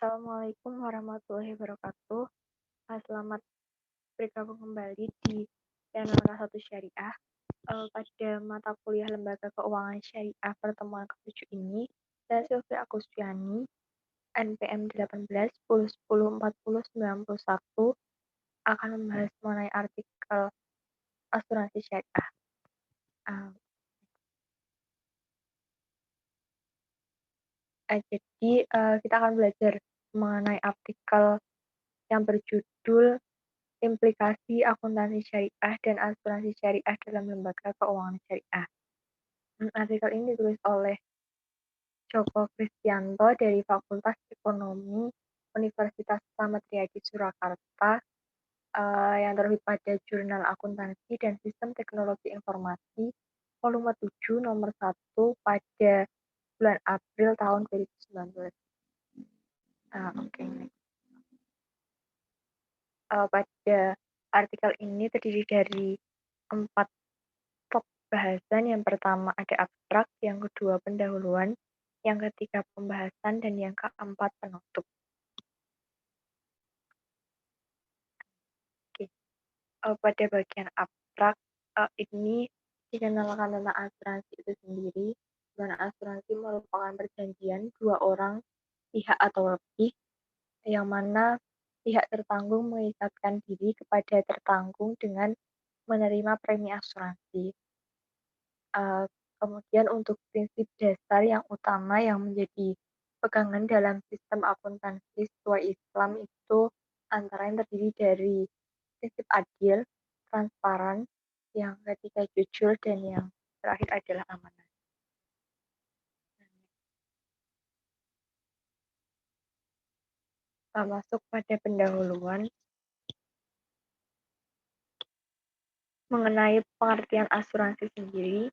Assalamualaikum warahmatullahi wabarakatuh. Selamat bergabung kembali di channel satu Syariah. Pada mata kuliah Lembaga Keuangan Syariah pertemuan ke-7 ini, saya Sylvia Agustiani, NPM 18 10 10 40 91 akan membahas mengenai artikel asuransi syariah. Jadi kita akan belajar mengenai artikel yang berjudul implikasi akuntansi syariah dan asuransi syariah dalam lembaga keuangan syariah. Artikel ini ditulis oleh Joko Kristianto dari Fakultas Ekonomi Universitas Slamet Riyadi Surakarta yang terbit pada Jurnal Akuntansi dan Sistem Teknologi Informasi volume 7 nomor 1 pada bulan April tahun 2019. Oke. Pada artikel ini terdiri dari 4 top bahasan. Yang pertama ada abstrak, yang kedua pendahuluan, yang ketiga pembahasan, dan yang keempat penutup. Oke. Pada bagian abstrak ini dikenalkan tentang asuransi itu sendiri, di mana asuransi merupakan perjanjian dua orang pihak atau lebih, yang mana pihak tertanggung mengikatkan diri kepada tertanggung dengan menerima premi asuransi. Kemudian untuk prinsip dasar yang utama yang menjadi pegangan dalam sistem akuntansi sesuai Islam itu antara yang terdiri dari prinsip adil, transparan, yang ketiga jujur, dan yang terakhir adalah amanah. Masuk pada pendahuluan mengenai pengertian asuransi sendiri,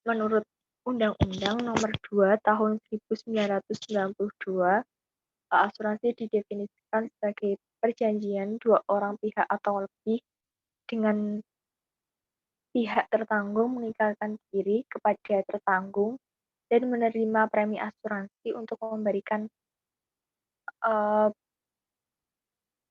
menurut Undang-Undang Nomor 2 Tahun 1992, asuransi didefinisikan sebagai perjanjian dua orang pihak atau lebih dengan pihak tertanggung mengikatkan diri kepada tertanggung dan menerima premi asuransi untuk memberikan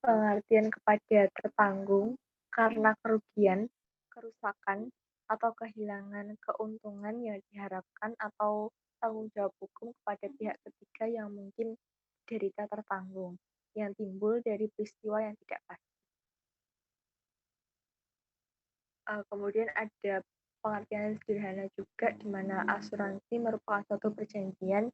pengertian kepada tertanggung karena kerugian, kerusakan, atau kehilangan keuntungan yang diharapkan atau tanggung jawab hukum kepada pihak ketiga yang mungkin derita tertanggung yang timbul dari peristiwa yang tidak pasti. Kemudian ada pengertian sederhana juga di mana asuransi merupakan suatu perjanjian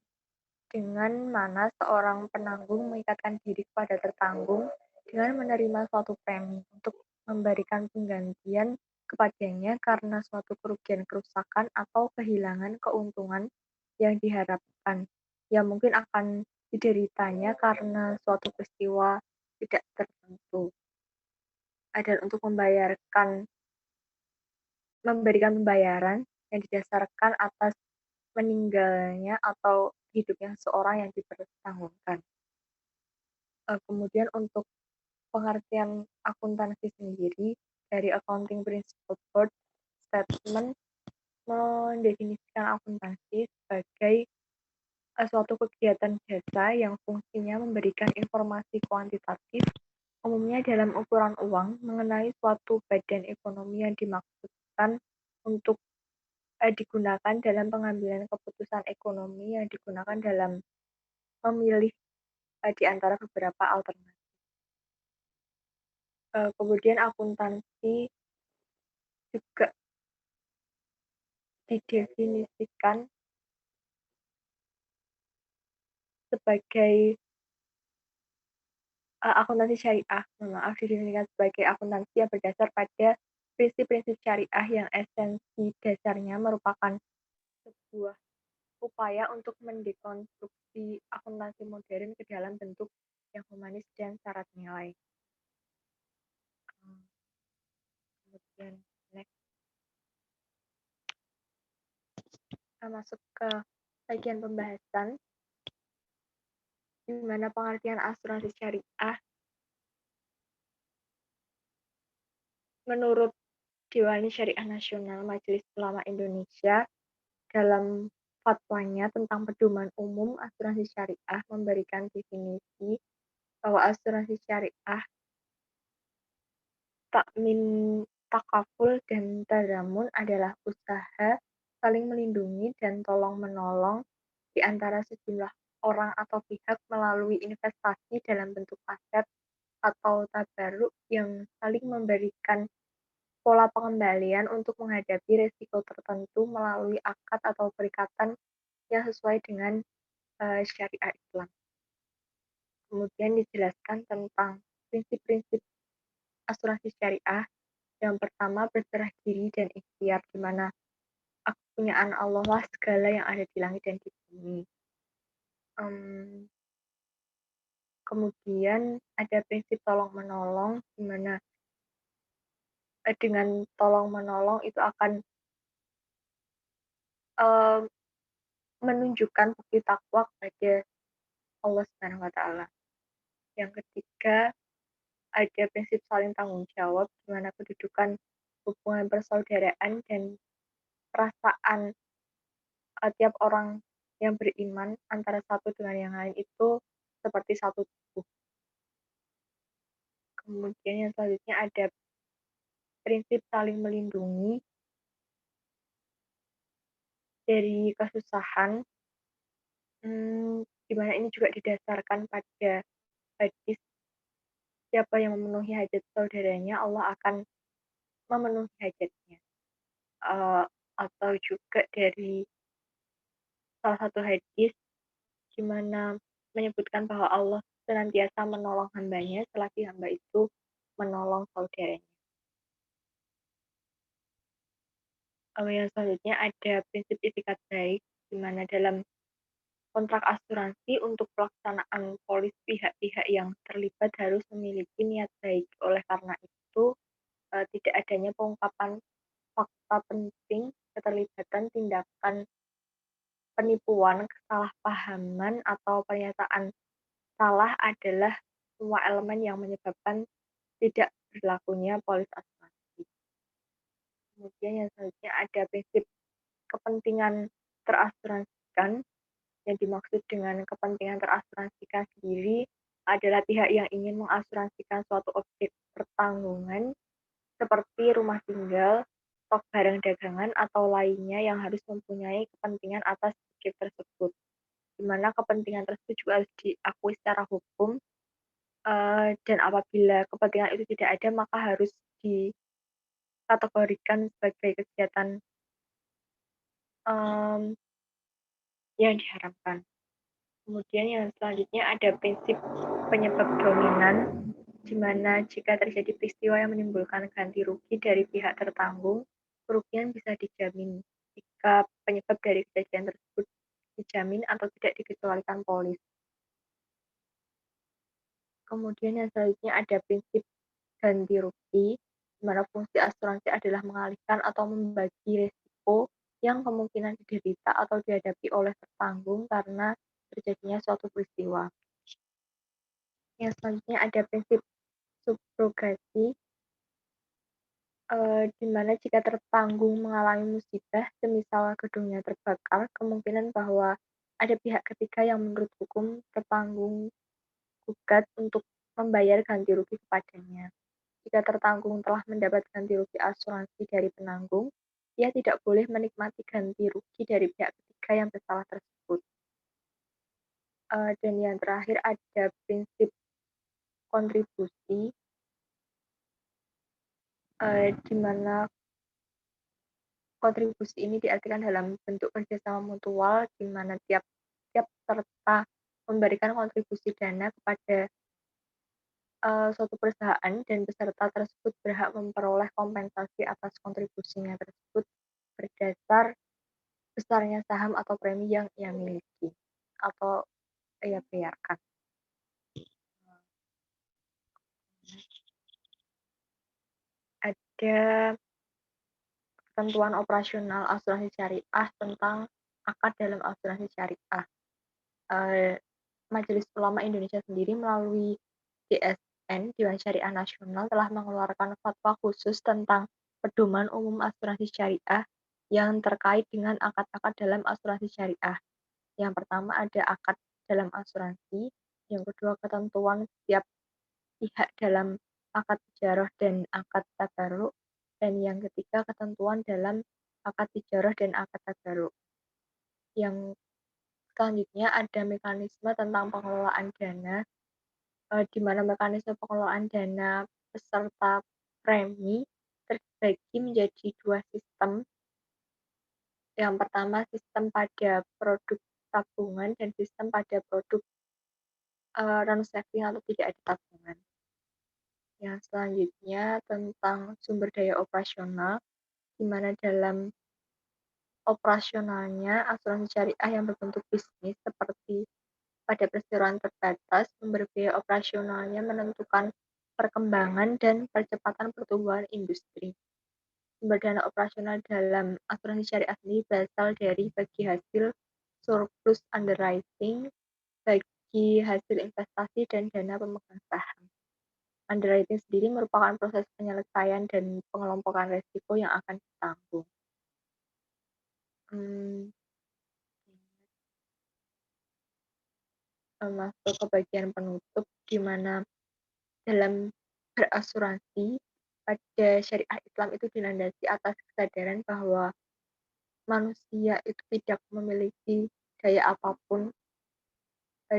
dengan mana seorang penanggung mengikatkan diri kepada tertanggung dengan menerima suatu premi untuk memberikan penggantian kepadanya karena suatu kerugian, kerusakan, atau kehilangan keuntungan yang diharapkan, yang mungkin akan dideritanya karena suatu peristiwa tidak tertentu. Dan untuk memberikan pembayaran yang didasarkan atas meninggalnya atau hidupnya seorang yang dipertanggungan. Kemudian untuk pengertian akuntansi sendiri, dari Accounting Principles Board Statement mendefinisikan akuntansi sebagai suatu kegiatan jasa yang fungsinya memberikan informasi kuantitatif, umumnya dalam ukuran uang, mengenai suatu badan ekonomi yang dimaksudkan untuk digunakan dalam pengambilan keputusan ekonomi yang digunakan dalam memilih di antara beberapa alternatif. Kemudian akuntansi juga didefinisikan sebagai akuntansi syariah, didefinisikan sebagai akuntansi yang berdasar pada prinsip-prinsip syariah yang esensi dasarnya merupakan sebuah upaya untuk mendekonstruksi akuntansi modern ke dalam bentuk yang humanis dan syarat nilai. Kemudian next, masuk ke bagian pembahasan di mana pengertian asuransi syariah menurut Dewan Syariah Nasional Majelis Ulama Indonesia dalam fatwanya tentang pedoman umum asuransi syariah memberikan definisi bahwa asuransi syariah, takmin, takaful, dan tadamun adalah usaha saling melindungi dan tolong-menolong di antara sejumlah orang atau pihak melalui investasi dalam bentuk aset atau tabarruk yang saling memberikan pola pengembalian untuk menghadapi risiko tertentu melalui akad atau perikatan yang sesuai dengan syariah Islam. Kemudian dijelaskan tentang prinsip-prinsip asuransi syariah. Yang pertama, berserah diri dan ikhtiar, di mana kepunyaan Allah lah segala yang ada di langit dan di bumi. Kemudian ada prinsip tolong-menolong, di mana dengan tolong-menolong itu akan uh, menunjukkan bukti takwa kepada Allah Subhanahu wa Ta'ala. Yang ketiga, ada prinsip saling tanggung jawab, di mana kedudukan hubungan persaudaraan dan perasaan tiap orang yang beriman antara satu dengan yang lain itu seperti satu tubuh. Kemudian yang selanjutnya ada prinsip saling melindungi dari kesusahan, di mana ini juga didasarkan pada hadis, siapa yang memenuhi hajat saudaranya, Allah akan memenuhi hajatnya. Atau juga dari salah satu hadis di mana menyebutkan bahwa Allah senantiasa menolong hambanya selagi hamba itu menolong saudaranya. Yang selanjutnya ada prinsip itikat baik, di mana dalam kontrak asuransi untuk pelaksanaan polis pihak-pihak yang terlibat harus memiliki niat baik. Oleh karena itu, tidak adanya pengungkapan fakta penting, keterlibatan tindakan penipuan, kesalahpahaman, atau pernyataan salah adalah semua elemen yang menyebabkan tidak berlakunya polis asuransi. Kemudian yang selanjutnya ada prinsip kepentingan terasuransikan. Yang dimaksud dengan kepentingan terasuransikan sendiri adalah pihak yang ingin mengasuransikan suatu objek pertanggungan seperti rumah tinggal, stok barang dagangan, atau lainnya yang harus mempunyai kepentingan atas objek tersebut. Di mana kepentingan tersebut juga harus diakui secara hukum, dan apabila kepentingan itu tidak ada maka harus dikategorikan sebagai kegiatan yang diharamkan. Kemudian yang selanjutnya ada prinsip penyebab dominan, di mana jika terjadi peristiwa yang menimbulkan ganti rugi dari pihak tertanggung, kerugian bisa dijamin jika penyebab dari kejadian tersebut dijamin atau tidak dikecualikan polis. Kemudian yang selanjutnya ada prinsip ganti rugi, di mana fungsi asuransi adalah mengalihkan atau membagi risiko yang kemungkinan diderita atau dihadapi oleh tertanggung karena terjadinya suatu peristiwa. Yang selanjutnya ada prinsip subrogasi, di mana jika tertanggung mengalami musibah, semisal gedungnya terbakar, kemungkinan bahwa ada pihak ketiga yang menurut hukum tertanggung gugat untuk membayar ganti rugi kepadanya. Jika tertanggung telah mendapat ganti rugi asuransi dari penanggung, ia tidak boleh menikmati ganti rugi dari pihak ketiga yang bersalah tersebut. Dan yang terakhir ada prinsip kontribusi, di mana kontribusi ini diartikan dalam bentuk kerjasama mutual, di mana tiap peserta memberikan kontribusi dana kepada suatu perusahaan dan peserta tersebut berhak memperoleh kompensasi atas kontribusinya tersebut berdasar besarnya saham atau premi yang ia miliki atau ia bayarkan. Ada ketentuan operasional asuransi syariah tentang akad dalam asuransi syariah. Majelis Ulama Indonesia sendiri melalui DSN, Dewan Syariah Nasional, telah mengeluarkan fatwa khusus tentang pedoman umum asuransi syariah yang terkait dengan akad-akad dalam asuransi syariah. Yang pertama ada akad dalam asuransi, yang kedua ketentuan setiap pihak dalam akad tijarah dan akad tabarruk, dan yang ketiga ketentuan dalam akad tijarah dan akad tabarruk. Yang selanjutnya ada mekanisme tentang pengelolaan dana, di mana mekanisme pengelolaan dana peserta premi terbagi menjadi dua sistem. Yang pertama sistem pada produk tabungan dan sistem pada produk non-saving atau tidak ada tabungan. Yang selanjutnya tentang sumber daya operasional, di mana dalam operasionalnya asuransi syariah yang berbentuk bisnis seperti pada perseroan terbatas, sumber biaya operasionalnya menentukan perkembangan dan percepatan pertumbuhan industri. Sumber dana operasional dalam asuransi syariah sendiri berasal dari bagi hasil surplus underwriting, bagi hasil investasi, dan dana pemegang saham. Underwriting sendiri merupakan proses penyelesaian dan pengelompokan resiko yang akan ditanggung. Hmm, Masuk ke bagian penutup, di mana dalam berasuransi pada syariah Islam itu dilandasi atas kesadaran bahwa manusia itu tidak memiliki daya apapun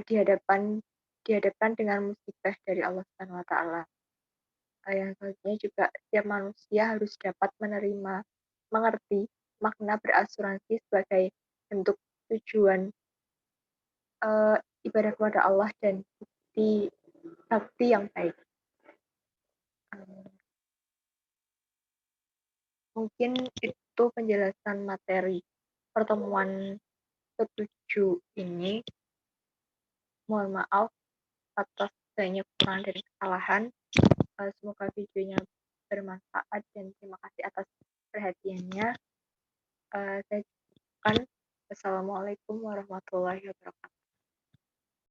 dihadapkan dengan musibah dari Allah Subhanahu wa taala. Yang selanjutnya juga setiap manusia harus dapat mengerti makna berasuransi sebagai bentuk tujuan ibadah kepada Allah dan bakti yang baik. Mungkin itu penjelasan materi pertemuan ke-7 ini. Mohon maaf atas banyak kekurangan dan kesalahan. Semoga videonya bermanfaat dan terima kasih atas perhatiannya. Saya ucapkan wassalamualaikum warahmatullahi wabarakatuh.